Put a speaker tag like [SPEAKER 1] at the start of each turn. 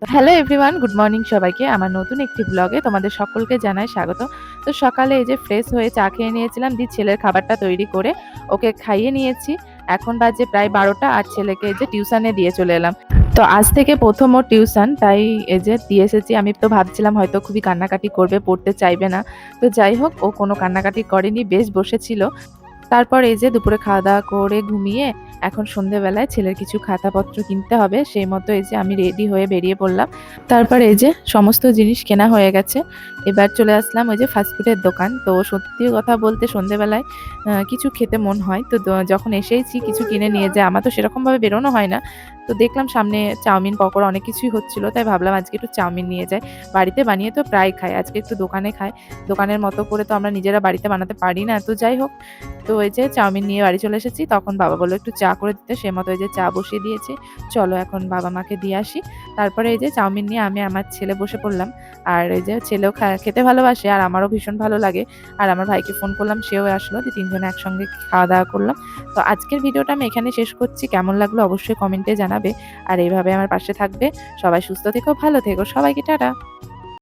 [SPEAKER 1] Hello everyone, good morning সবাইকে। আমার নতুন একটি ব্লগে তোমাদের সকলকে জানাই স্বাগত। তো সকালে এই যে ফ্রেশ হয়ে চা খেয়ে নিয়েছিলাম, দিয়ে ছেলের খাবারটা তৈরি করে ওকে খাইয়ে নিয়েছি। এখন বাজে প্রায় 12টা, আর ছেলেকে এই যে টিউশনে দিয়ে চলে এলাম। তো আজ থেকে প্রথম ওর টিউশন, তাই এই যে দিয়ে এসেছি। আমি তো ভাবছিলাম হয়তো খুবই কান্নাকাটি করবে, পড়তে চাইবে না। তো যাই হোক, ও কোনো কান্নাকাটি করেনি, বেশ বসেছিল। তারপর এই যে দুপুরে খাওয়া-দাওয়া করে ঘুমিয়ে এখন সন্ধ্যেবেলায় ছেলের কিছু খাতাপত্র কিনতে হবে। সেই মতো এই যে আমি রেডি হয়ে বেরিয়ে পড়লাম। তারপর এই যে সমস্ত জিনিস কেনা হয়ে গেছে। এবার চলে আসলাম ওই যে ফাস্টফুডের দোকান। তো সত্যি কথা বলতে সন্ধ্যেবেলায় কিছু খেতে মন হয়। তো যখন এসেইছি কিছু কিনে নিয়ে যাই। আমার তো সেরকমভাবে বেরোনো হয় না। তো দেখলাম সামনে চাউমিন, পকোড়া অনেক কিছুই হচ্ছিল। তাই ভাবলাম আজকে একটু চাউমিন নিয়ে যাই। বাড়িতে বানিয়ে তো প্রায় খাই। আজকে একটু দোকানে খাই। দোকানের মতো করে তো আমরা নিজেরা বাড়িতে বানাতে পারি না। তো যাই হোক, তো এই যে চাউমিন নিয়ে বাড়ি চলে এসেছি। তখন বাবা বলল একটু চা করে দিতে। সে মতো এই যে চা বসিয়ে দিয়েছি। চলো এখন বাবা-মাকে দিয়ে আসি। তারপরে এই যে চাউমিন নিয়ে আমি আমার ছেলে বসে পড়লাম। আর এই যে ছেলেও খেতে ভালোবাসে, আর আমারও ভীষণ ভালো লাগে। আর আমার ভাইকে ফোন করলাম, সেও আসলো। দিয়ে ৩ জনে একসঙ্গে খাওয়া-দাওয়া করলাম। তো আজকের ভিডিওটা আমি এখানে শেষ করছি। কেমন লাগলো অবশ্যই কমেন্টে জানাবে। আর এইভাবে আমার পাশে থাকবে। সবাই সুস্থ থেকো, ভালো থেকো। সবাইকে টাটা।